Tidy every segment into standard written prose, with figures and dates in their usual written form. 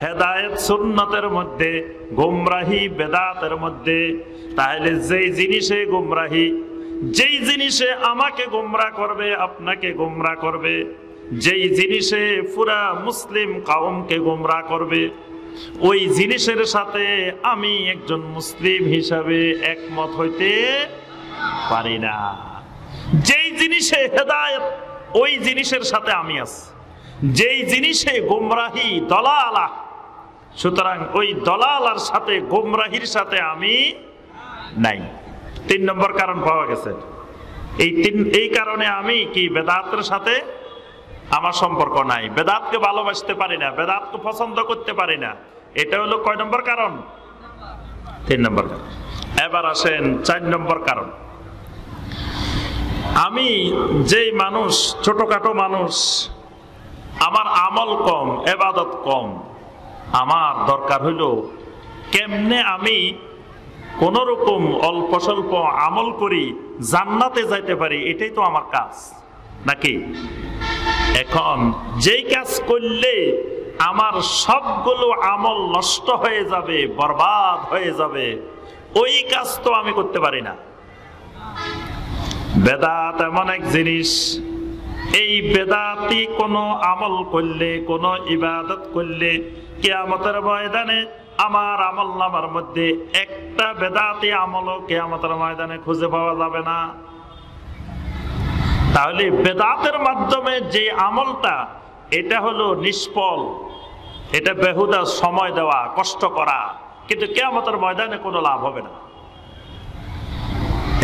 হেদায়েত সুন্নতের মধ্যে, গোমরাহি বেদাতের মধ্যে। তাহলে যেই জিনিসে গোমরাহি, যেই জিনিসে আমাকে গোমরা করবে, আপনাকে গোমরা করবে, যেই জিনিসে পুরা মুসলিম কওমকে গোমরা করবে, ওই জিনিসের সাথে আমি একজন মুসলিম হিসাবে একমত হইতে পারি না। যেই জিনিসে হেদায়েত, ওই জিনিসের সাথে আমি আছি। যেই জিনিসে গোমরাহি, দলালা, সুতরাং ওই দলালার সাথে, গোমরাহির সাথে আমি নাই। 3 নম্বর কারণ পাওয়া গেছে। এই কারণে আমি কি বেদাতের সাথে আমার সম্পর্ক নাই, বেদাতকে ভালোবাসতে পারি না, বেদাতকে পছন্দ করতে পারি না। এটা হলো কয় নম্বর কারণ? 3 নম্বর কারণ। এবার আসেন 4 নম্বর কারণ। আমি যেই মানুষ, ছোটখাটো মানুষ, আমার আমল কম, ইবাদত কম, আমার দরকার হইল কেমনে আমি কোন রকম অল্প স্বল্প আমল করি জান্নাতে যাইতে পারি। এটাই তো আমার কাজ, নাকি? এখন যেই কাজ করলে আমার সবগুলো আমল নষ্ট হয়ে যাবে, বরবাদ হয়ে যাবে, ওই কাজ তো আমি করতে পারি না। বেদাত এমন এক জিনিস, এই বেদাতি কোন আমল করলে, কোন ইবাদত করলে, কিয়ামতের ময়দানে আমার আমল নামার মধ্যে একটা বেদাতি আমলও কিয়ামতের ময়দানে খুঁজে পাওয়া যাবে না। তাহলে বেদাতের মাধ্যমে যে আমলটা, এটা হলো নিষ্ফল, এটা বেহুদা সময় দেওয়া, কষ্ট করা, কিন্তু কিয়ামতের ময়দানে কোনো লাভ হবে না।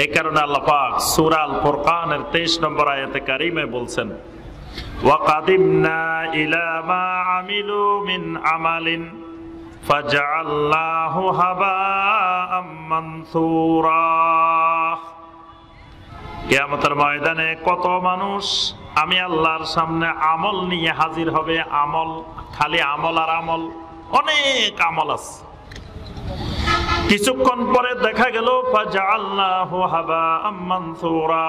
এই কারণে আল্লাহ পাক সূরা আল ফুরকানের 23 নম্বর আয়াতে কারিমে বলছেন, ওয়াকাদিমনা ইলা মা আমিলু মিন আমালিন ফাজআলনাহু হাবাআম মানসুরা। কিয়ামতের ময়দানে কত মানুষ আমি আল্লাহর সামনে আমল নিয়ে হাজির হবে। আমল, খালি আমল আর আমল, অনেক আমল আছে। কিছুক্ষণ পরে দেখা গেল ফাজআলনাহু হাবাআম মানসুরা,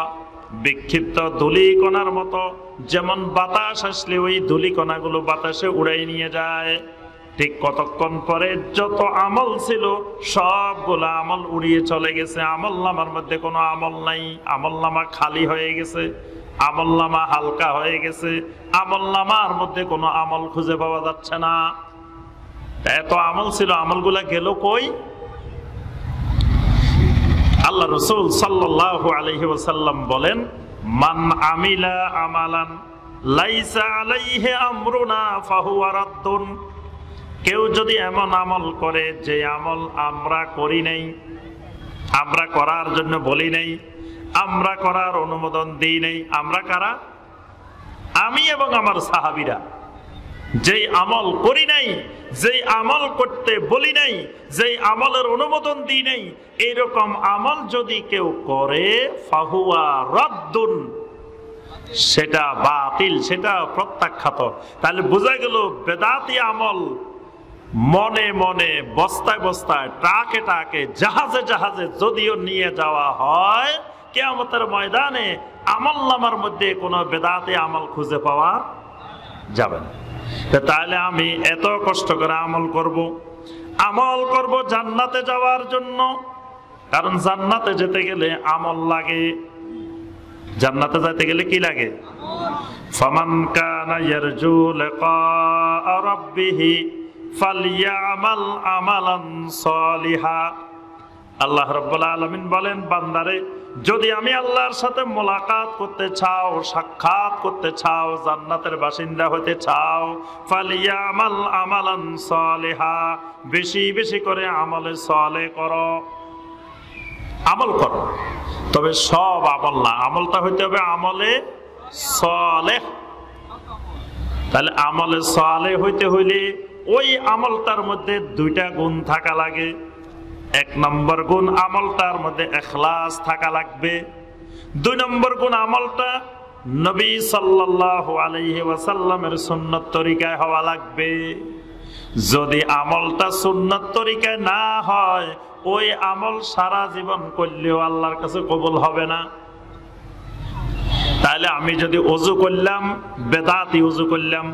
বিক্ষিপ্ত ধূলিকণার মতো। যেমন বাতাস আসলে ওই ধূলিকণাগুলো বাতাসে উড়াই নিয়ে যায়, ঠিক কতক্ষণ পরে যত আমল ছিল সবগুলো আমল উড়িয়ে চলে গেছে। আমল নামার মধ্যে কোনো আমল নাই, আমল নামা খালি হয়ে গেছে, আমল নামা হালকা হয়ে গেছে, আমল নামার মধ্যে কোনো আমল খুঁজে পাওয়া যাচ্ছে না। এত আমল ছিল, আমলগুলা গেল কই? আল্লাহ রাসূল সাল্লাল্লাহু আলাইহি ওয়াসাল্লাম বলেন, মান আমিলা আমালান লাইসা আলাইহি আমরুনা ফাহুয়া রাদ্দুন। কেউ যদি এমন আমল করে যে আমল আমরা করি নাই, আমরা করার জন্য বলি নাই, আমরা করার অনুমোদন দিই নাই। আমরা কারা? আমি এবং আমার সাহাবীরা। যেই আমল করি নাই, যেই আমল করতে বলি নাই, যেই আমলের অনুমোদন দিই নাই, এইরকম আমল যদি কেউ করে ফাহুয়া রাদ্দুন, সেটা বাতিল, সেটা প্রত্যাখ্যাত। তাহলে বোঝা গেল বেদাতি আমল মনে মনে, বস্তায় বস্তায়, ট্রাকে ট্রাকে, জাহাজে জাহাজে যদিও নিয়ে যাওয়া হয়, কিয়ামতের ময়দানে আমলনামার মধ্যে কোনো বেদাতি আমল খুঁজে পাওয়া যাবে না। তাহলে আমি এত কষ্ট করে আমল করব জান্নাতে যাওয়ার জন্য। কারণ জান্নাতে যেতে গেলে আমল লাগে। জান্নাতে যেতে গেলে কি লাগে? ফামান কানা ইয়ারজু লিকা রাব্বিহি ফালইয়ামাল আমালান সালিহা। আল্লাহ রাব্বুল আলামিন বলেন, বান্দারে, যদি আমি আল্লাহর সাথে মোলাকাত করতে চাও, সাক্ষাৎ করতে চাও, জান্নাতের বাসিন্দা হতে চাও, ফালিয়ামাল আমালান সালিহা, বেশি বেশি করে আমলে সালেহ করো, আমল করো। তবে সব আমল না, আমলটা হইতে হবে আমলে সালেহ। তাহলে আমলে সালেহ হইতে হইলে ওই আমলটার মধ্যে 2টা গুণ থাকা লাগে। 1 নম্বর গুণ, আমলটার মধ্যে ইখলাস থাকা লাগবে। 2 নম্বর গুণ, আমলটা নবী সাল্লাল্লাহু আলাইহি ওয়াসাল্লামের সুন্নাত তরিকায় হওয়া লাগবে। যদি আমলটা সুন্নাত তরিকায় না হয়, ওই আমল সারা জীবন করলেও আল্লাহর কাছে কবুল হবে না। তাহলে আমি যদি ওযু করলাম, বেদাতি ওযু করলাম,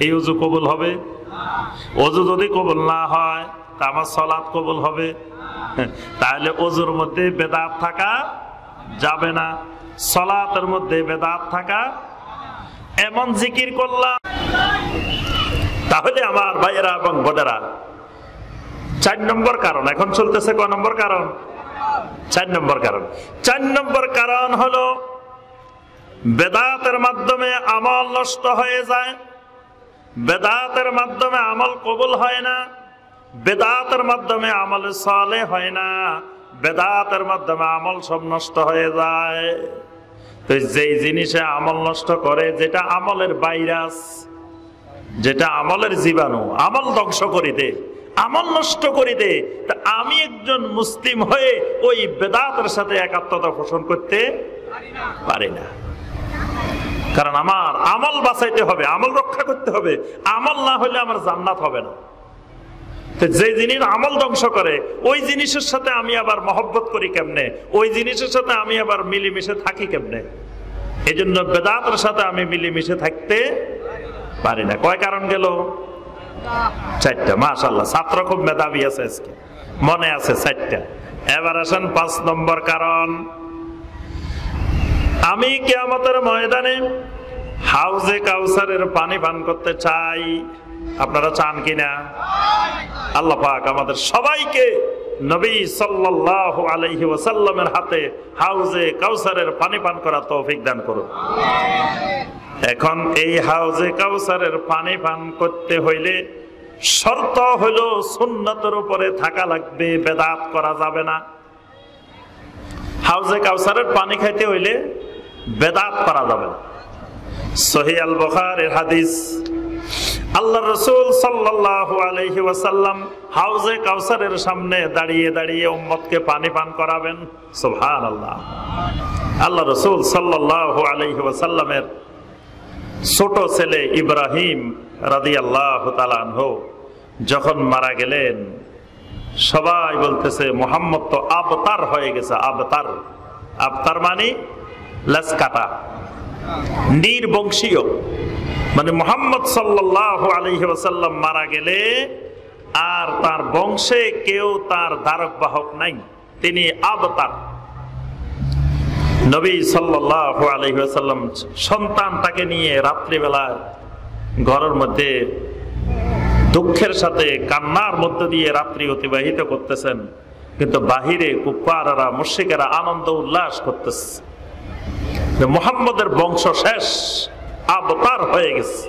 এই ওযু কবুল হবে? ওযু যদি কবুল না হয় তা আমার সালাত কবুল হবে? তাহলে ওযুর মধ্যে বেদাত থাকা যাবে না, সালাতের মধ্যে বেদাত থাকা। এমন জিকির করলাম। তাহলে আমার ভাইয়েরা এবং বোনেরা, 4 নম্বর কারণ এখন চলতেছে। কয় নম্বর কারণ? 4 নম্বর কারণ। 4 নম্বর কারণ হলো বেদাতের মাধ্যমে আমল নষ্ট হয়ে যায়, বেদাতের মাধ্যমে আমল কবুল হয় না, বেদাতের মাধ্যমে আমল সালেহ হয় না, বেদাতের মাধ্যমে আমল সব নষ্ট হয়ে যায়। তো যেই জিনিসে আমল নষ্ট করে, যেটা আমলের ভাইরাস, যেটা আমলের জীবাণু, আমল ধ্বংস করে দে, আমল নষ্ট করে দে, তা আমি একজন মুসলিম হয়ে ওই বেদাতের সাথে একাত্মতা পোষণ করতে পারি না। কারণ আমার আমল বাঁচাইতে হবে, আমল রক্ষা করতে হবে। আমল না হলে আমার জান্নাত হবে না। যে জিনিস আমল ধ্বংস করে ওই জিনিসের সাথে আমি আবার মহব্বত করি কেমনে, ওই জিনিসের সাথে আমি আবার মিলেমিশে থাকি কেমনে? এই জন্য বেদাতের সাথে আমি মিলেমিশে থাকতে পারি না। কয় কারণ গেল? 4টা। মাশাআল্লাহ, ছাত্র খুব মেধাবী আছে আজকে, মনে আছে 4টা। এবার আসেন 5 নম্বর কারণ। আমি কিয়ামতের ময়দানে হাউজে কাউসারের পানি পান করতে চাই। আপনারা চান কিনা? আল্লাহ পাক আমাদের সবাইকে নবী সাল্লাল্লাহু আলাইহি ওয়াসাল্লামের হাতে হাউজে কাউসারের পানি পান করার তৌফিক দান করুন। এখন এই হাউজে কাউসারের পানি পান করতে হইলে শর্ত হলো সুন্নতের উপরে থাকা লাগবে, বেদাত করা যাবে না। হাউজে কাউসারের পানি খাইতে হইলে বেদাত করা যাবে না। সহিহ আল বুখারীর হাদিস, আল্লাহ রাসূল সাল্লাল্লাহু আলাইহি ওয়াসাল্লাম হাউজে কাউসারের সামনে দাঁড়িয়ে দাঁড়িয়ে উম্মতকে পানি পান করাবেন। সুবহানাল্লাহ। আল্লাহ রাসূল সাল্লাল্লাহু আলাইহি ওয়াসাল্লামের ছোট ছেলে ইব্রাহিম রাদিয়াল্লাহু তাআলা আনহু যখন মারা গেলেন, সবাই বলতেছে মুহাম্মদ তো আবতার হয়ে গেছে। আবতার, আবতার মানে লাসকাটা, নির্বংশীয়। মানে মুহাম্মদ সাল্লাল্লাহু আলাইহি ওয়াসাল্লাম মারা গেলে আর তার বংশে কেউ তার ধারক বাহক নাই, তিনি আবতার। নবী সাল্লাল্লাহু আলাইহি ওয়াসাল্লাম সন্তানটাকে নিয়ে রাত্রিবেলা ঘরের মধ্যে দুঃখের সাথে কান্নার মধ্য দিয়ে রাত্রি অতিবাহিত করতেছেন, কিন্তু বাহিরে কুফাররা মুশরিকেরা আনন্দ উল্লাস করতেছে, মুহাম্মদের বংশ শেষ, আবতার হয়ে গেছে।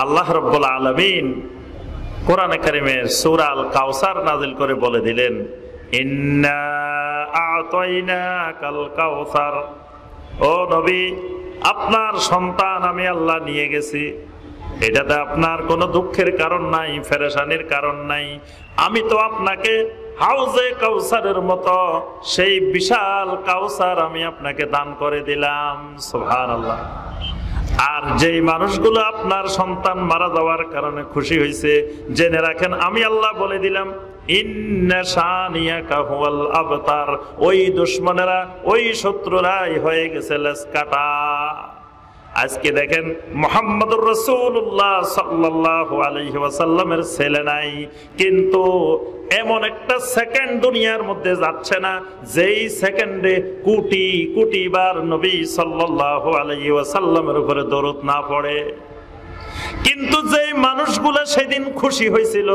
আল্লাহ রাব্বুল আলামিন কোরআনে কারিমের সূরা আল কাউসার নাযিল করে বলে দিলেন, ইন্না আ'তাইনাকাল কাউসার। ও নবী, আপনার সন্তান আমি আল্লাহ নিয়ে গেছি, এটাতে আপনার কোনো দুঃখের কারণ নাই, পেরেশানির কারণ নাই। আমি তো আপনাকে হাউজে কাউসারের মতো সেই বিশাল কাউসার আমি আপনাকে দান করে দিলাম। সুবহানাল্লাহ। আর যেই মানুষগুলো আপনার সন্তান মারা যাওয়ার কারণে খুশি হয়েছে, জেনে রাখেন আমি আল্লাহ বলে দিলাম, ইন্না শানিয়াকা হুয়াল আবতার। ওই দুশমনেরা, ওই শত্রুরাই হয়ে গেছে লেসকাটা। আজকে দেখেন মুহাম্মদুর রাসূলুল্লাহ সাল্লাল্লাহু আলাইহি ওয়াসাল্লামের ছেলে নাই, কিন্তু এমন একটা সেকেন্ড দুনিয়ার মধ্যে যাচ্ছে না যেই সেকেন্ডে কোটি কোটি বার নবী সাল্লাল্লাহু আলাইহি ওয়াসাল্লামের উপরে দরুদ না পড়ে। কিন্তু যেই মানুষগুলো সেদিন খুশি হয়েছিল,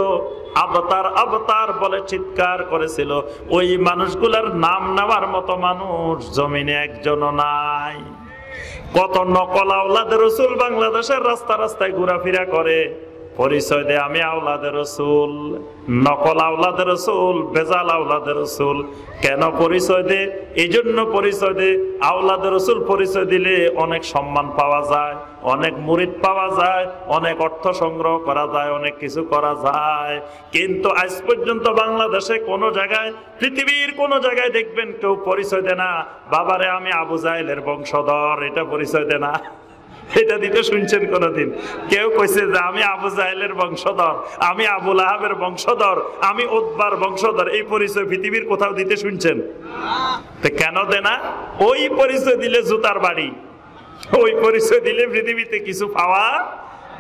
আবতার আবতার বলে চিৎকার করেছিল, ওই মানুষগুলোর নাম নেওয়ার মতো মানুষ জমিনে একজনও নাই। কত নকল আওলাদে রাসূল বাংলাদেশের রাস্তা রাস্তায় ঘোরাফেরা করে, পরিচয় দেয় আমি আওলাদে রাসূল। নকল আওলাদে রাসূল, বেজাল আওলাদে রাসূল। কেন পরিচয় দেয়? এই জন্য পরিচয় দেয়, আওলাদে রাসূল পরিচয় দিলে অনেক সম্মান পাওয়া যায়, অনেক মুরিদ পাওয়া যায়, অনেক অর্থ সংগ্রহ করা যায়, অনেক কিছু করা যায়। কিন্তু আজ পর্যন্ত বাংলাদেশে কোনো জায়গায়, পৃথিবীর কোনো জায়গায় দেখবেন কেউ পরিচয় দেয় না বাবারে আমি আবু জাহেলের বংশধর, এটা পরিচয় দেয় না। এটা দিতে শুনছেন কোনদিন? কেউ কইছে যে আমি আবু জাহেলের বংশধর, আমি আবু লাহাবের বংশধর, আমি উতবার বংশধর, এই পরিচয় পৃথিবীর কোথাও দিতে শুনছেন? তো কেন দেয় না? ওই পরিচয় দিলে জুতার বাড়ি, ওই পরিচয় দিলে পৃথিবীতে কিছু পাওয়া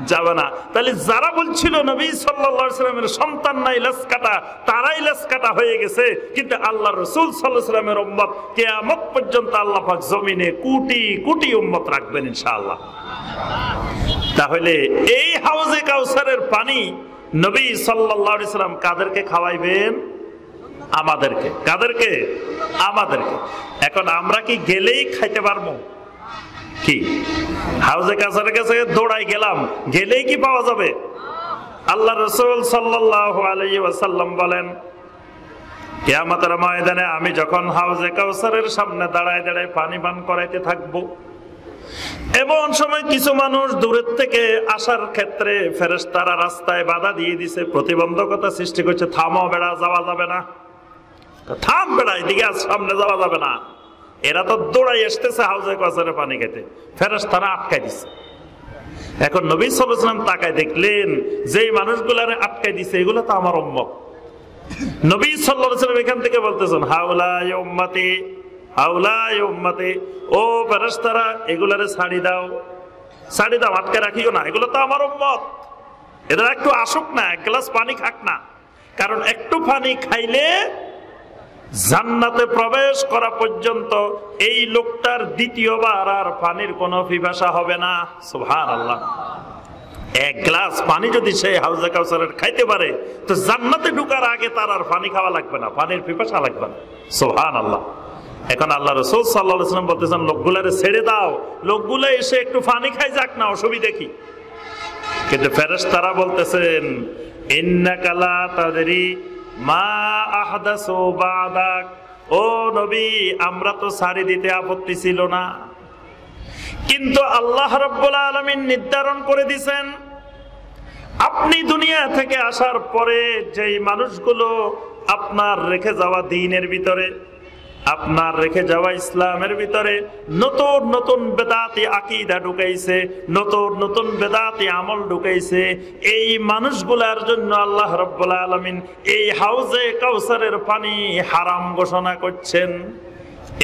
যাবে না। তাহলে যারা বলছিল নবী সাল্লাল্লাহু আলাইহি ওয়াসাল্লামের সন্তান নাই লেজ কাটা, তারাই লেজ কাটা হয়ে গেছে। কিন্তু আল্লাহ রাসূল সাল্লাল্লাহু আলাইহি ওয়াসাল্লামের উম্মত কিয়ামত পর্যন্ত আল্লাহ পাক জমিনে কোটি কোটি উম্মত রাখবেন ইনশাআল্লাহ। তাহলে এই হাউজে কাউসারের পানি নবী সাল্লাল্লাহু আলাইহি ওয়াসাল্লাম কাদেরকে খাওয়াইবেন? আমাদেরকে। কাদেরকে? আমাদেরকে। এখন আমরা কি গেলেই খাইতে পারবো? কি হাউজে কাউসারের কাছে দৌড়াই গেলাম, গেলেই কি পাওয়া যাবে? আল্লাহ রাসূল সাল্লাল্লাহু আলাইহি ওয়াসাল্লাম বলেন, কিয়ামতের ময়দানে আমি যখন হাউজে কাউসারের সামনে দাঁড়ায় দাঁড়ায় পানি পান করাইতে থাকবো, এমন সময় কিছু মানুষ দূরের থেকে আসার ক্ষেত্রে ফেরেশতারা রাস্তায় বাধা দিয়ে দিছে, প্রতিবন্ধকতা সৃষ্টি করছে। থামো বেড়া, যাওয়া যাবে না। থাম বেড়া, এদিকে সামনে যাওয়া যাবে না। এরা তো দৌড়াই আসতেছে হাউজে কাউসারের পানি খেতে, ফেরেশতারা আটকাই দিছে। এখন নবী সাল্লাল্লাহু আলাইহি ওয়াসাল্লাম তাকায় দেখলেন যেই মানুষগুলারে আটকাই দিছে এগুলো তো আমার উম্মত। নবী সাল্লাল্লাহু আলাইহি ওয়াসাল্লাম এখান থেকে বলতেছেন, হাউলাই উম্মতি, হাউলাই উম্মতি, ও ফেরেশতারা এগুলারে ছাড়ি দাও, ছাড়ি দাও, আটকে রাখিও না, এগুলো তো আমার উম্মত। এরা একটু আসুক না, এক গ্লাস পানি খাক না। কারণ একটু পানি খাইলে জান্নাতে প্রবেশ করা পর্যন্ত এই লোকটার দ্বিতীয়বার আর পানির কোনো পিপাসা হবে না। সুবহানাল্লাহ। এক গ্লাস পানি যদি সে হাউজে কাউসারের খাইতে পারে তো জান্নাতে ঢোকার আগে তার আর পানি খাওয়া লাগবে না, পানির পিপাসা লাগবে না। সুবহানাল্লাহ। এখন আল্লাহ রাসূল সাল্লাল্লাহু আলাইহি ওয়াসাল্লাম বলতেছেন, লোকগুলারে ছেড়ে দাও, লোকগুলো এসে একটু পানি খাই যাক না, অসুবিধা কি? কিন্তু ফেরেশতারা বলতেছেন, ইন্নাকা লা তাদরি মা আহদাসু বাদাক, ও নবী আমরা তো ছাড়ি দিতে আপত্তি ছিল না, কিন্তু আল্লাহ রাব্বুল আলামিন নির্ধারণ করে দিয়েছেন আপনি দুনিয়া থেকে আসার পরে যেই মানুষগুলো আপনার রেখে যাওয়া দ্বীনের ভিতরে, আপনার রেখে যাওয়া ইসলামের ভিতরে নতুন নতুন বেদাতি আকীদা ঢুকাইছে, নতুন নতুন বেদাতি আমল ঢুকাইছে, এই মানুষগুলার জন্য আল্লাহ রাব্বুল আলামিন এই হাউজে কাউসারের পানি হারাম ঘোষণা করছেন।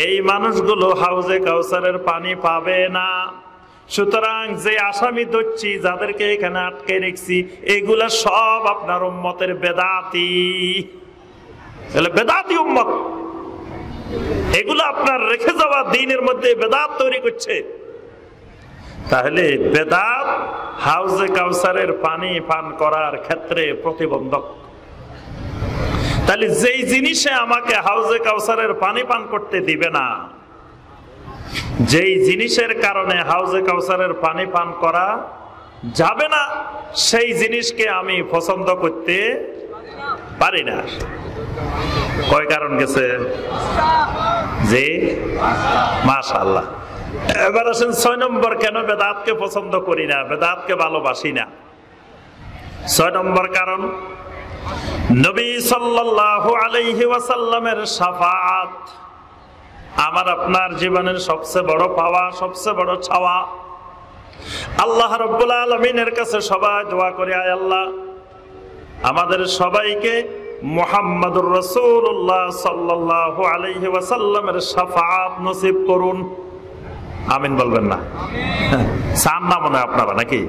এই মানুষগুলো হাউজে কাউসারের পানি পাবে না। সুতরাং যে আসামি ধরছি, যাদেরকে এখানে আটকে রেখেছি, এগুলা সব আপনার উম্মতের বেদাতি, বেদাতি উম্মত। এগুলো আপনার রেখে যাওয়া দ্বীনের মধ্যে বেদাত তৈরি করছে। তাহলে বেদাত হাউজে কাউসারের পানি পান করার ক্ষেত্রে প্রতিবন্ধক। তাহলে যেই জিনিসে আমাকে হাউজে কাউসারের পানি পান করতে দিবে না, যেই জিনিসের কারণে হাউজে কাউসারের পানি পান করা যাবে না, সেই জিনিসকে আমি পছন্দ করতে পারি না। কয় কারণ গেছে? জি, মাশাআল্লাহ। এবার আসেন ৬ নম্বর, কেন বেদাতকে পছন্দ করি না, বেদাতকে ভালোবাসি না। ৬ নম্বর কারণ, নবী সাল্লাল্লাহু আলাইহি ওয়াসাল্লামের শাফাআত আমার আপনার জীবনের সবচেয়ে বড় পাওয়া, সবচেয়ে বড় চাওয়া। আল্লাহ রাব্বুল আলামিনের কাছে সবাই দোয়া করে, আয় আল্লাহ আমাদের সবাইকে মুহাম্মাদুর রাসূলুল্লাহ সাল্লাল্লাহু আলাইহি ওয়াসাল্লামের শাফাআত নসিব করুন। আমিন বলবেন না? চান না মনে হয় আপনারা, নাকি?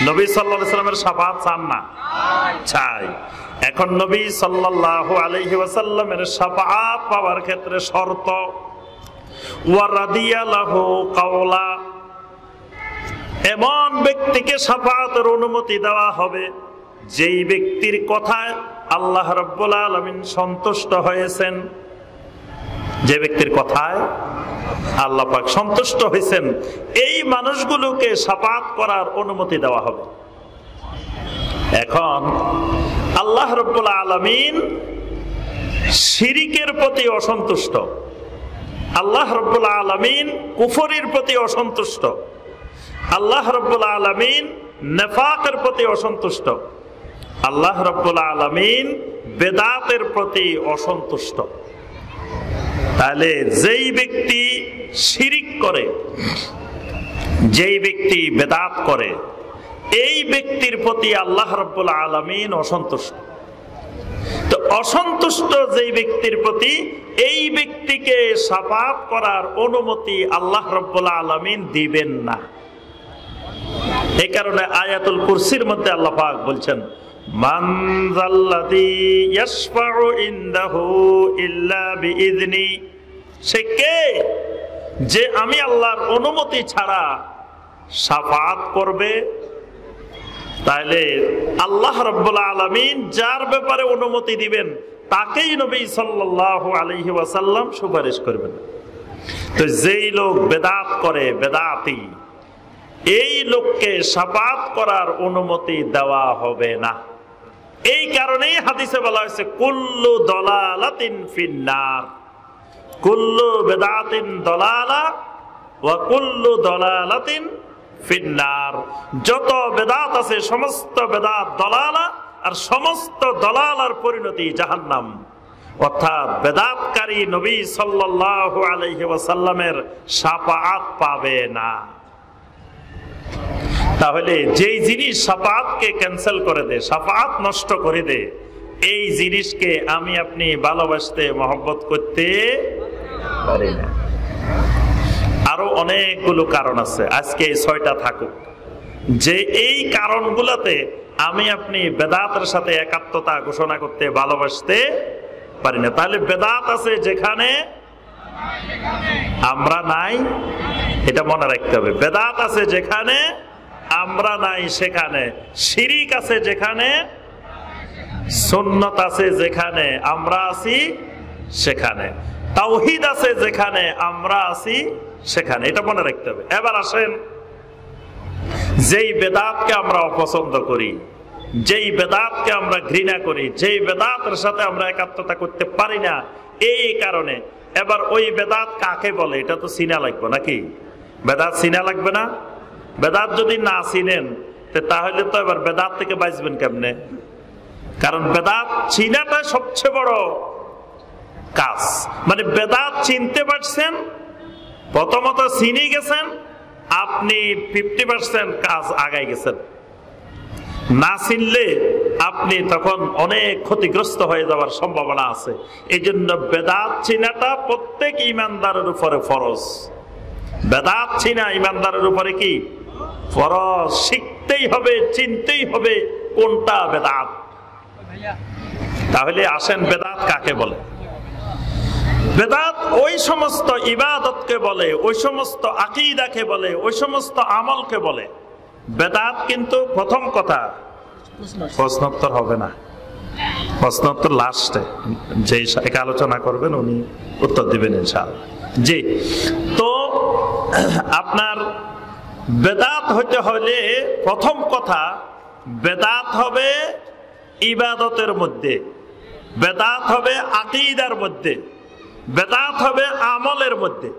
নবী সাল্লাল্লাহু আলাইহি ওয়াসাল্লামের শাফাআত চান না? চাই। এখন নবী সাল্লাল্লাহু আলাইহি ওয়াসাল্লামের শাফাআত পাওয়ার ক্ষেত্রে শর্ত, ওয়া রাদিয়া লাহু কাওলা, এমন ব্যক্তিকে শাফাআতের অনুমতি দেওয়া হবে যেই ব্যক্তির কথায় আল্লাহ রাব্বুল আলামিন সন্তুষ্ট হয়েছেন। যে ব্যক্তির কথায় আল্লাহ পাক সন্তুষ্ট হয়েছেন, এই মানুষগুলোকে শাফাআত করার অনুমতি দেওয়া হবে। এখন আল্লাহ রাব্বুল আলামিন শিরিকের প্রতি অসন্তুষ্ট, আল্লাহ রাব্বুল আলামিন কুফরির প্রতি অসন্তুষ্ট, আল্লাহ রাব্বুল আলামিন নেফাকের প্রতি অসন্তুষ্ট, আল্লাহ রাব্বুল আলামিন বেদাতের প্রতি অসন্তুষ্ট। তাহলে যেই ব্যক্তি শিরিক করে, যেই ব্যক্তি বেদাত করে, এই ব্যক্তির প্রতি আল্লাহ রাব্বুল আলামিন অসন্তুষ্ট। তো অসন্তুষ্ট যেই ব্যক্তির প্রতি, এই ব্যক্তিকে শাফাআত করার অনুমতি আল্লাহ রাব্বুল আলামিন দিবেন না। এই কারণে আয়াতুল কুরসির মধ্যে আল্লাহ পাক বলছেন, মান যাল্লাযী ইয়াশফাউ ইনদাহু ইল্লা বিইযনি, সে কে যে আমি আল্লাহর অনুমতি ছাড়া শাফাআত করবে। তাহলে আল্লাহ রাব্বুল আলামিন যার ব্যাপারে অনুমতি দিবেন তাকেই নবী সাল্লাল্লাহু আলাইহি ওয়াসাল্লাম সুপারিশ করবেন। তো যেই লোক বেদাত করে, বেদাতি, এই লোককে শাফাআত করার অনুমতি দেওয়া হবে না। এই কারণেই হাদিসে বলা হয়েছে কুল্লু দলালাতিন ফিন্নার, কুল্লু বেদাতিন দলালা ওয়া কুল্লু দলালাতিন ফিন্নার। যত বেদাত আছে সমস্ত বেদাত দলালা, আর সমস্ত দলালার পরিণতি জাহান্নাম। অর্থাৎ বেদাতকারী নবী সাল্লাল্লাহু আলাইহি ওয়াসাল্লামের শাফাআত পাবে না। তাহলে যেই জিনিস শাফাআতকে ক্যান্সেল করে দেয়, শাফাআত নষ্ট করে দেয়, এই জিনিসকে আমি আপনি ভালোবাসতে, মহব্বত করতে পারি না। আরো অনেকগুলো কারণ আছে, আজকে এই 6টা থাকুক, যে এই কারণগুলোতে আমি আপনি বেদাতের সাথে একাত্মতা ঘোষণা করতে, ভালোবাসতে পারি না। তাহলে বেদাত আছে যেখানে আমরা নাই, এটা মনে রাখতে হবে। বেদাত আছে যেখানে আমরা নাই সেখানে, শিরিক আছে যেখানে, সুন্নত আছে যেখানে আমরা আছি সেখানে, তাওহীদ আছে যেখানে আমরা আছি সেখানে, এটা মনে রাখতে হবে। এবার আসেন, যেই বেদাতকে আমরা অপছন্দ করি, যেই বেদাতকে আমরা ঘৃণা করি, যেই বেদাতের সাথে আমরা একাত্মতা করতে পারি না, এই কারণে এবার ওই বেদাত কাকে বলে এটা তো চিনা লাগবে নাকি? বেদাত চিনা লাগবে না? বেদাত যদি না চিনেন তাহলে তো এবার বেদাত থেকে বাঁচবেন কেমনে? কারণ বেদাত চিনাটা সবচেয়ে বড় কাজ। মানে বেদাত চিনতে পারছেন, প্রথমত চিনে গেছেন, আপনি 50% কাজ আগাই গেছেন। না চিনলে আপনি তখন অনেক ক্ষতিগ্রস্ত হয়ে যাওয়ার সম্ভাবনা আছে। এই জন্য বেদাত চিনাটা প্রত্যেক ইমানদারের উপরে ফরজ। বেদাত চিনা ইমানদারের উপরে কি ফরজ? শিখতেই হবে, চিনতেই হবে কোনটা বেদাত। তাহলে আসেন, বেদাত কাকে বলে? বেদাত ওই সমস্ত ইবাদতকে বলে, ওই সমস্ত আকীদাকে বলে, ওই সমস্ত আমলকে বলে। বেদাত কিন্তু প্রথম কথা প্রশ্নোত্তর হবে না, প্রশ্নোত্তর লাস্টে, যে একা আলোচনা করবেন উনি উত্তর দিবেন ইনশাআল্লাহ। জি, তো আপনার বেদাত হইতে হলে প্রথম কথা, বেদাত হবে ইবাদতের মধ্যে, বেদাত হবে আকীদার মধ্যে, বেদাত হবে আমলের মধ্যে।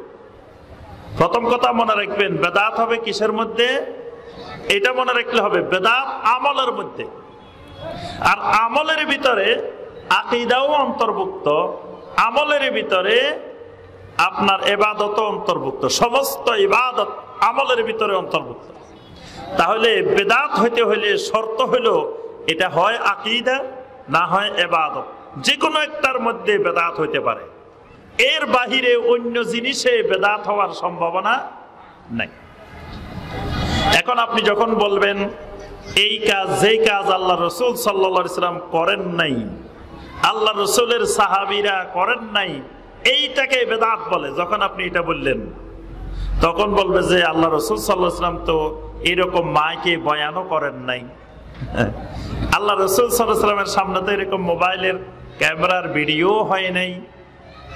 প্রথম কথা মনে রাখবেন, বেদাত হবে কিসের মধ্যে? এটা মনে রাখলে হবে, বেদাত আমলের মধ্যে। আর আমলের ভিতরে আকীদাও অন্তর্ভুক্ত, আমলের ভিতরে আপনার ইবাদতও অন্তর্ভুক্ত। সমস্ত ইবাদত আমলের ভিতরে অন্তর্ভুক্ত। তাহলে বেদাত হইতে হইলে শর্ত হইল এটা হয় আকীদা, না হয় ইবাদত। যে কোনো একটার মধ্যে বেদাত হইতে পারে, এর বাহিরে অন্য জিনিসে বেদাত হওয়ার সম্ভাবনা নাই। এখন আপনি যখন বলবেন এই কাজ, যেই কাজ আল্লাহ রসুল সাল্লাল্লাহু আলাইহি সাল্লাম করেন নাই, আল্লাহ রসুলের সাহাবীরা করেন নাই, এইটাকে বেদাত বলে। যখন আপনি এটা বললেন তখন বলবে যে আল্লাহ রসুল সাল্লাল্লাহু আলাইহি সাল্লাম তো এরকম মাইকে বয়ানও করেন নাই, আল্লাহ রসুল সাল্লাল্লাহু আলাইহি সাল্লামের সামনে তো এরকম মোবাইলের ক্যামেরার ভিডিও হয় নাই,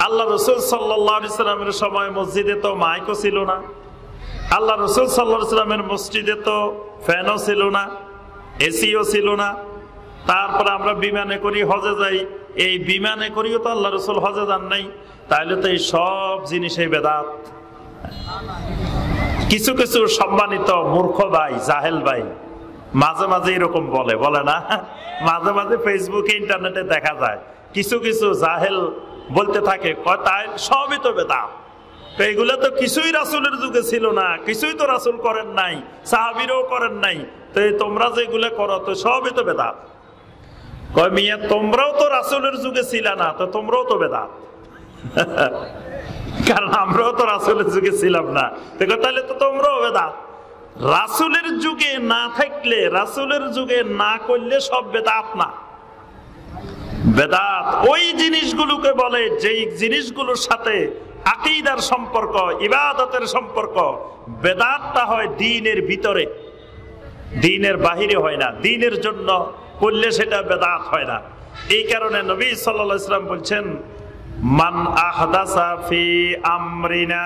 আল্লাহ রসুল সাল্লাল্লাহু আলাইহি সাল্লামের সময় মসজিদে তো মাইকও ছিল না, আল্লাহ রসুল সাল্লাল্লাহু আলাইহি সাল্লামের মসজিদে তো ফ্যানও ছিল না, এসিও ছিল না। তারপরে আমরা বিমানে করি, হজে যাই, এই বিমানে করিও তো আল্লাহ রসুল হজে যান নাই। তাহলে তো এই সব জিনিসই বেদাত। কিছু কিছু সম্মানিত মূর্খ ভাই, জাহেল ভাই মাঝে মাঝে এরকম বলে না, মাঝে মাঝে ফেসবুকে ইন্টারনেটে দেখা যায় কিছু কিছু জাহেল বলতে থাকে, তাই সবই তো বেদাত। তো এগুলো তো কিছুই রাসূলের যুগে ছিল না, কিছুই তো রাসূল করেন নাই, সাহাবীরাও করেন নাই, তো তোমরা যেগুলো করো তো সবই তো বেদাত। কয় মিয়া, তোমরাও তো রাসূলের যুগে ছিল না, তো তোমরাও তো বেদাত। কারণ আমরাও তো রাসূলের যুগে ছিলাম না, তাহলে তো তোমরাও বেদাত। রাসূলের যুগে না থাকলে, রাসূলের যুগে না করলে সব বেদাত না। বেদাত ওই জিনিসগুলোকে বলে যেই জিনিসগুলোর সাথে আকীদার সম্পর্ক, ইবাদতের সম্পর্ক। বেদাতটা হয় দ্বীনের ভিতরে, দ্বীনের বাহিরে হয় না। দ্বীনের জন্য করলে সেটা বেদাত হয় না। এই কারণে নবী সাল্লাল্লাহু আলাইহি ওয়াসাল্লাম বলছেন, মান আহদাসা ফি আমরিনা,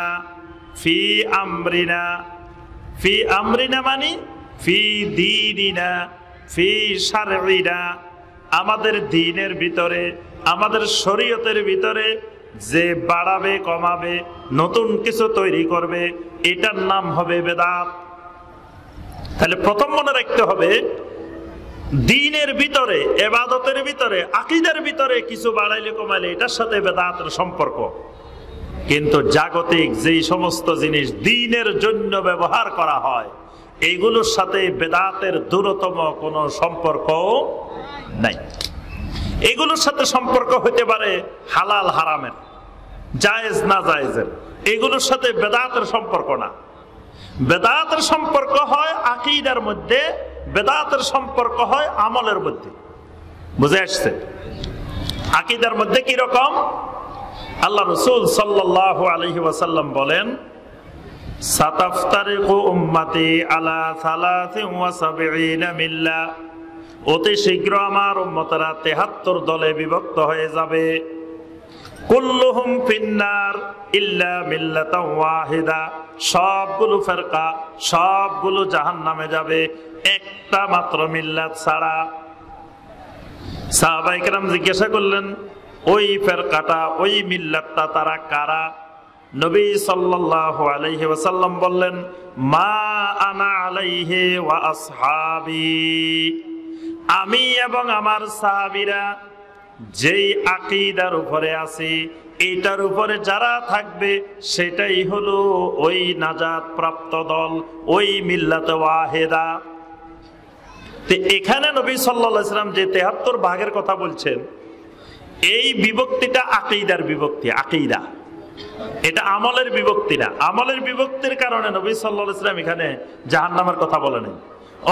ফি আমরিনা, ফি আমরিনা মানে ফি দীনিনা, ফি শারঈনা, আমাদের দ্বীনের ভিতরে, আমাদের শরীয়তের ভিতরে যে বাড়াবে, কমাবে, নতুন কিছু তৈরি করবে, এটার নাম হবে বেদাত। তাহলে প্রথম মনে রাখতে হবে, দ্বীনের ভিতরে, ইবাদতের ভিতরে, আকীদার ভিতরে কিছু বাড়াইলে কমাইলে এটার সাথে বেদাতের সম্পর্ক। কিন্তু জাগতিক যেই সমস্ত জিনিস দ্বীনের জন্য ব্যবহার করা হয়, এইগুলোর সাথে বেদাতের দূরতম কোনো সম্পর্ক নাই। এগুলোর সাথে সম্পর্ক হতে পারে হালাল হারামের, জায়েজ না জায়েজের, এগুলোর সাথে বেদাতের সম্পর্ক না। বেদাতের সম্পর্ক হয় আকীদার মধ্যে, বেদাতের সম্পর্ক হয় আমলের মধ্যে। বুঝে আসছে? আকীদার মধ্যে কি রকম? আল্লাহ রাসূল সাল্লাল্লাহু আলাইহি ওয়াসাল্লাম বলেন, সাতাফতারিকু উম্মতি আলা 73 মিল্লা, অতি শীঘ্র আমার উম্মতরা 73 দলে বিভক্ত হয়ে যাবে। কুল্লুহুম ফিন্নার ইল্লা মিল্লাতান ওয়াহিদা, সবগুলো ফেরকা, সবগুলো জাহান্নামে যাবে, একটা মাত্র মিল্লাত ছাড়া। সাহাবায়ে কেরাম জিজ্ঞাসা করলেন, ওই ফেরকাটা, ওই মিল্লাতটা তারা কারা? নবী সাল্লাল্লাহু আলাইহি ওয়াসাল্লাম বললেন, মা আনা আলাইহি ওয়া আসহাবি, আমি এবং আমার সাহাবীরা যেই আকীদার উপরে আছি, এইটার উপরে যারা থাকবে সেটাই হলো ওই নাজাত প্রাপ্ত দল, ওই মিল্লাত ওয়াহিদা। তো এখানে নবী সাল্লাল্লাহু আলাইহি ওয়াসাল্লাম যে 73 ভাগের কথা বলছেন, এই বিভক্তিটা আকীদার বিভক্তি। আকীদা এটা আমলের বিভক্তি না। আমলের বিভক্তির কারণে নবী সাল্লাল্লাহু আলাইহি ওয়াসাল্লাম এখানে জাহান্নামের কথা বলেন।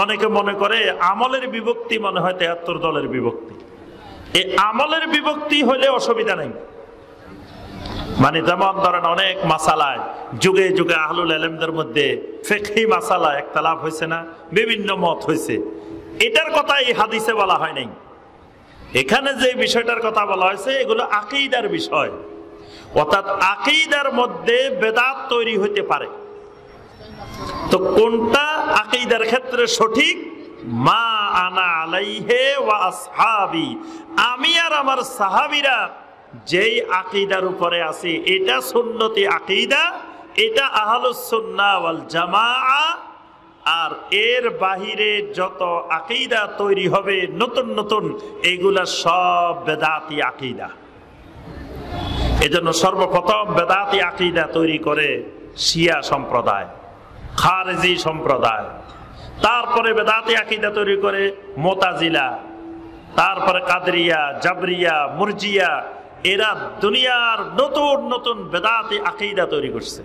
অনেকে মনে করে আমলের বিভক্তি মনে হয় 73 দলের বিভক্তি। এই আমলের বিভক্তি হলে অসুবিধা নেই। মানে যেমন ধরেন অনেক মাসালায় যুগে যুগে আহলুল ইলমদের মধ্যে ফিকহি মাসালা ইখতিলাফ হয়েছে না, বিভিন্ন মত হয়েছে, এটার কথা এই হাদিসে বলা হয় নাই। এখানে যে বিষয়টার কথা বলা হয়েছে এগুলো আকীদার বিষয়, অর্থাৎ আকীদার মধ্যে বেদাত তৈরি হতে পারে। তো কোনটা আকীদার ক্ষেত্রে সঠিক? মা আনা আলাইহি ওয়া আসহাবি, আমি আর আমার সাহাবীরা যেই আকীদার উপরে আছি, এটা সুন্নতি আকীদা, এটা আহলুস সুন্নাহ ওয়াল জামাআহ। আর এর বাহিরে যত আকীদা তৈরি হবে নতুন নতুন, এইগুলা সব বেদাতি আকীদা। এজন্য সর্বপ্রথম বেদাতি আকীদা তৈরি করে শিয়া সম্প্রদায়, খারেজি সম্প্রদায়, তারপরে বেদাতি আকীদা তৈরি করে মুতাজিলা, তারপরে কাদরিয়া, জাবরিয়া, মুরজিয়া। এরা দুনিয়ার নতুন নতুন বেদাতি আকীদা তৈরি করছে।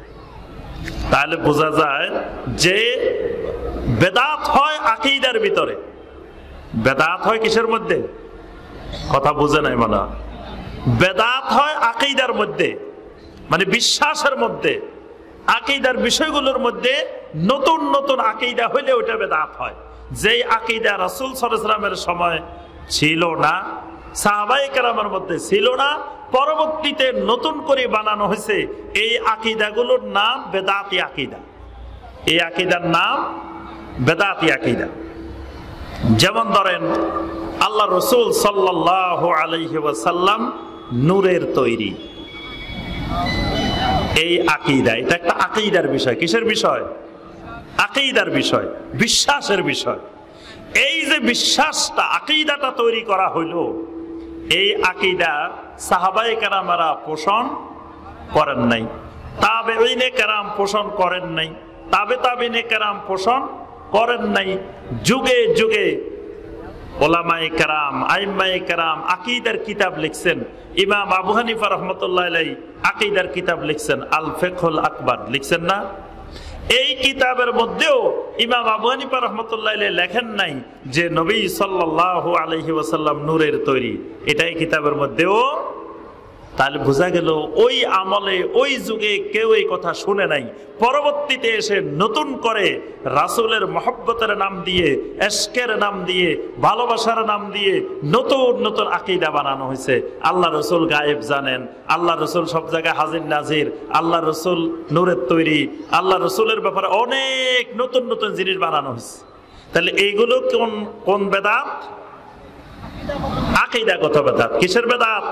তাহলে বোঝা যায় যে বেদাত হয় আকীদার ভিতরে। বেদাত হয় কিসের মধ্যে? কথা বুঝে নাই মনে হয়। বেদাত হয় আকীদার মধ্যে, মানে বিশ্বাসের মধ্যে, আকীদার বিষয়গুলোর মধ্যে নতুন নতুন আকীদা হইলে ওটা বেদাত হয়। যেই আকীদা রাসূল সাল্লাল্লাহু আলাইহি ওয়াসাল্লামের সময় ছিল না, সাহাবায়ে কেরামের মধ্যে ছিল না, পরবর্তীতে নতুন করে বানানো হয়েছে, এই আকীদাগুলোর নাম বেদাতি আকীদা। এই আকীদার নাম বেদাতি আকীদা। যেমন ধরেন আল্লাহ রাসূল সাল্লাল্লাহু আলাইহি ওয়াসাল্লাম নূরের তৈরি, এই আকীদা, এটা একটা আকীদার বিষয়। কিসের বিষয়? আকীদার বিষয়, বিশ্বাসের বিষয়। এই যে বিশ্বাসটা, আকীদাটা তৈরি করা হইলো, এই আকীদা সাহাবায়ে কেরামেরা পোষণ করেন নাই, তাবেঈনে কেরাম পোষণ করেন নাই, তাবেঈনে কেরাম পোষণ করেন নাই। যুগে যুগে ওলামায়ে কেরাম, আইম্মায়ে কেরাম আকীদার কিতাব লিখছেন। ইমাম আবু হানিফা রাহমাতুল্লাহি আলাইহি আকীদার কিতাব লিখছেন, আল ফিকহুল আকবার লিখছেন না? এই কিতাবের মধ্যেও ইমাম আবু হানিফা রাহমাতুল্লাহ আলাইহি লেখেন নাই যে নবী সাল্লাল্লাহু আলাইহি ওয়াসাল্লাম নূরের তৈরি, এটাই কিতাবের মধ্যেও। তাহলে বোঝা গেল ওই আমলে ওই যুগে কেউ এই কথা শুনে নাই, পরবর্তীতে এসে নতুন করে রাসূলের মহব্বতের নাম দিয়ে, ইশকের নাম দিয়ে, ভালোবাসার নাম দিয়ে নতুন নতুন আকীদা বানানো হয়েছে। আল্লাহ রসুল গায়েব জানেন, আল্লাহ রসুল সব জায়গায় হাজির নাজির, আল্লাহ রসুল নূরের তৈরি, আল্লাহ রসুলের ব্যাপারে অনেক নতুন নতুন জিনিস বানানো হয়েছে। তাহলে এইগুলো কোন কোন বেদাত? আকীদাগত বেদাত। কিসের বেদাত?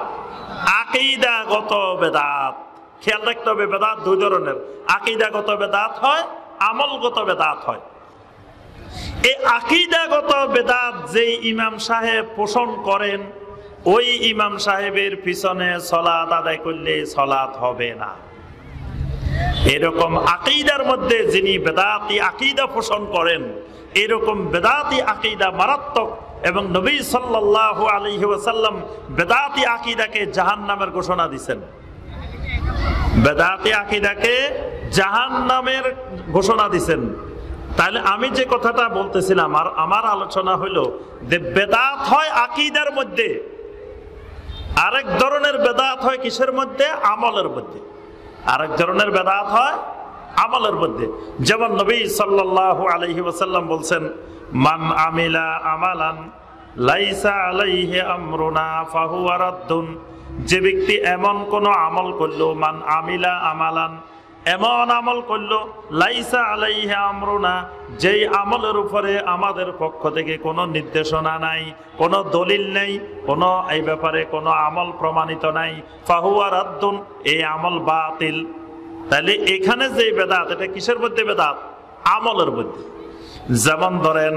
আকীদাগত বেদাত। খেয়াল রাখতে হবে, বেদাত দুই ধরনের, আকীদাগত বেদাত হয়, আমলগত বেদাত হয়। এই আকীদাগত বেদাত যেই ইমাম সাহেব পোষণ করেন, ওই ইমাম সাহেবের পিছনে সালাত আদায় করলে সালাত হবে না। এরকম আকীদার মধ্যে যিনি বেদাতি আকীদা পোষণ করেন, এরকম বেদাতি আকীদা মারাত্মক, এবং নবী সাল্লাল্লাহু আলাইহি ওয়াসাল্লাম বেদাতি আকীদাকে জাহান্নামের ঘোষণা দিয়েছেন। বেদাতি আকীদাকে জাহান্নামের ঘোষণা দিয়েছেন। তাহলে আমি যে কথাটা বলতেছিলাম, আর আমার আলোচনা হলো যে বেদাত হয় আকীদার মধ্যে, আরেক ধরনের বেদাত হয় কিসের মধ্যে? আমলের মধ্যে। আরেক ধরনের বেদাত হয় আমলের মধ্যে। যেমন নবী সাল্লাল্লাহু আলাইহি ওয়াসাল্লাম বলছেন, মান আমিলা আমালান লাইসা আলাইহি আমরুনা ফাহুয়া রাদ্দুন। যে ব্যক্তি এমন কোন আমল করলো, মান আমিলা আমালান, এমন আমল করলো, লাইসা আলাইহি আমরুনা, যেই আমলের উপরে আমাদের পক্ষ থেকে কোনো নির্দেশনা নাই, কোনো দলিল নেই, কোনো এই ব্যাপারে কোনো আমল প্রমাণিত নাই, ফাহুয়া রাদ্দুন, এই আমল বাতিল। তাহলে এখানে যে বেদাত, এটা কিসের মধ্যে বেদাত? আমলের মধ্যে। যেমন ধরেন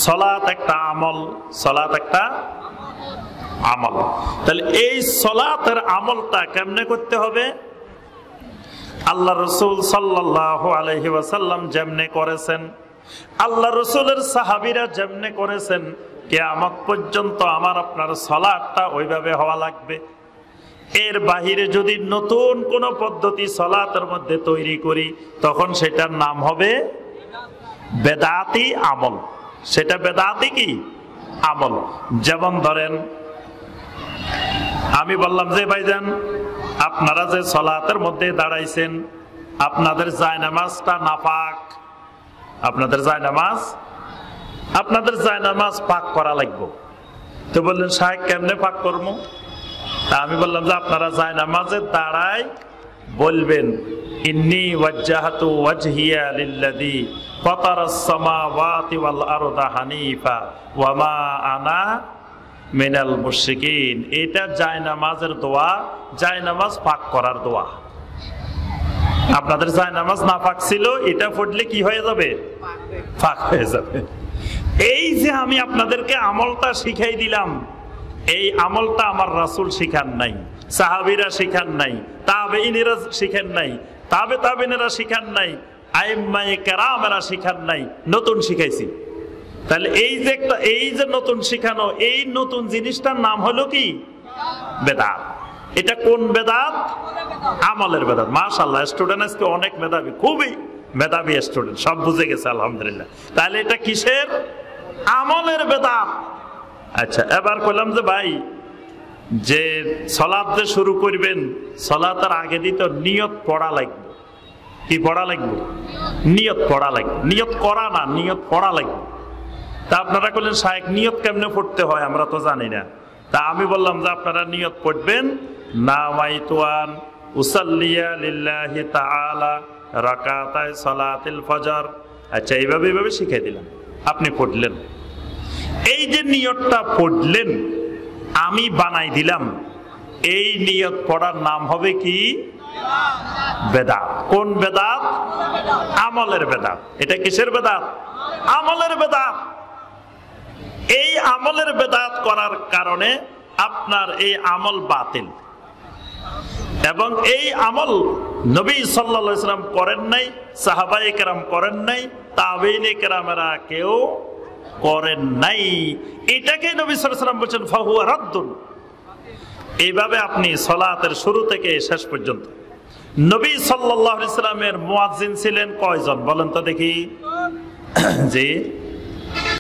সালাত একটা আমল, সালাত একটা আমল। তাহলে এই সালাতের আমলটা কেমনে করতে হবে? আল্লাহ রসুল সাল্লাল্লাহু আলাইহি ওয়াসাল্লাম যেমনে করেছেন, আল্লাহ রসুলের সাহাবীরা যেমনে করেছেন, কিয়ামত পর্যন্ত আমার আপনার সালাতটা ওইভাবে হওয়া লাগবে। এর বাহিরে যদি নতুন কোন পদ্ধতি সালাতের মধ্যে তৈরি করি, তখন সেটার নাম হবে বেদাতি আমল। সেটা বেদাতি কি? আমল। যেমন ধরেন আমি বললাম যে ভাইজান, আপনারা যে সালাতের মধ্যে দাঁড়াইছেন, আপনাদের জায়নামাজটা নাপাক, আপনাদের জায়নামাজ পাক করা লাগবে। তো বললেন সাহেব কেমনে পাক করবো? আমি বললাম যে আপনারা জায়নামাজে দাঁড়ায় বলবেন, ইন্নী ওয়াজ্জাহাতু ওয়াজহিয়া লিল্লাযী ফাতারাস সামাওয়াতি ওয়াল আরদা হানিফা ওয়া মা আনা মিনাল মুশরিকিন। এটা জায়নামাজের দোয়া, জায়নামাজ পাক করার দোয়া। আপনাদের জায়নামাজ না পাক ছিল, এটা পড়লে কি হয়ে যাবে? পাক হয়ে যাবে। এই যে আমি আপনাদেরকে আমলটা শিখাই দিলাম, এই আমলটা আমার রাসূল শিখান নাই, সাহাবীরা শিখান নাই, তাবেঈনেরা শিখান নাই, তাবেঈনেরা শিখান নাই, আইম্মায়ে কেরামেরা শিখান নাই, নতুন শিখাইছি। তাহলে এই যে নতুন শিখানো, এই নতুন জিনিসটার নাম হলো কি? বেদাত। এটা কোন বেদাত? আমলের বেদাত। মাশাআল্লাহ, স্টুডেন্ট আজকে অনেক মেধাবী, খুবই মেধাবী স্টুডেন্ট, সব বুঝে গেছে আলহামদুলিল্লাহ। তাহলে এটা কিসের? আমলের বেদাত। আচ্ছা, এবার কইলাম যে ভাই, যে সালাত যে শুরু করবেন, সালাতের আগে দিতে নিয়ত পড়া লাগবে। কি পড়া লাগবে? নিয়ত পড়া লাগবে। নিয়ত করা না, নিয়ত পড়া লাগবে। তা আপনারা বললেন শায়েখ নিয়ত কেমনে পড়তে হয় আমরা তো জানি না। তা আমি বললাম যে আপনারা নিয়ত পড়বেন, নাওয়াইতু আন উসাল্লিয়া লিল্লাহি তাআলা রাকাতায় সালাতিল ফজর। আচ্ছা, এইভাবে শিখিয়ে দিলাম, আপনি পড়লেন। এই যে নিয়তটা পড়লেন, আমি বানাই দিলাম, এই নিয়ত পড়ার নাম হবে কি? বেদাত। কোন বেদাত? আমলের বেদাত। এটা কিসের বেদাত? আমলের বেদাত। এই আমলের বেদাত করার কারণে আপনার এই আমল বাতিল, এবং এই আমল নবী সাল্লাল্লাহু আলাইহি ওয়াসাল্লাম করেন নাই, সাহাবায়ে কেরাম করেন নাই, তাবেঈনে কেরামেরা কেউ করেন নাই। এটাকে নবী সাল্লাল্লাহু আলাইহি ওয়াসাল্লাম বলেন ফাহুয়া রাদ্দুন। এইভাবে আপনি সালাতের শুরু থেকে শেষ পর্যন্ত নবী সাল্লাল্লাহু আলাইহি সাল্লামের মুয়াজ্জিন ছিলেন কয়জন বলেন তো দেখি? জি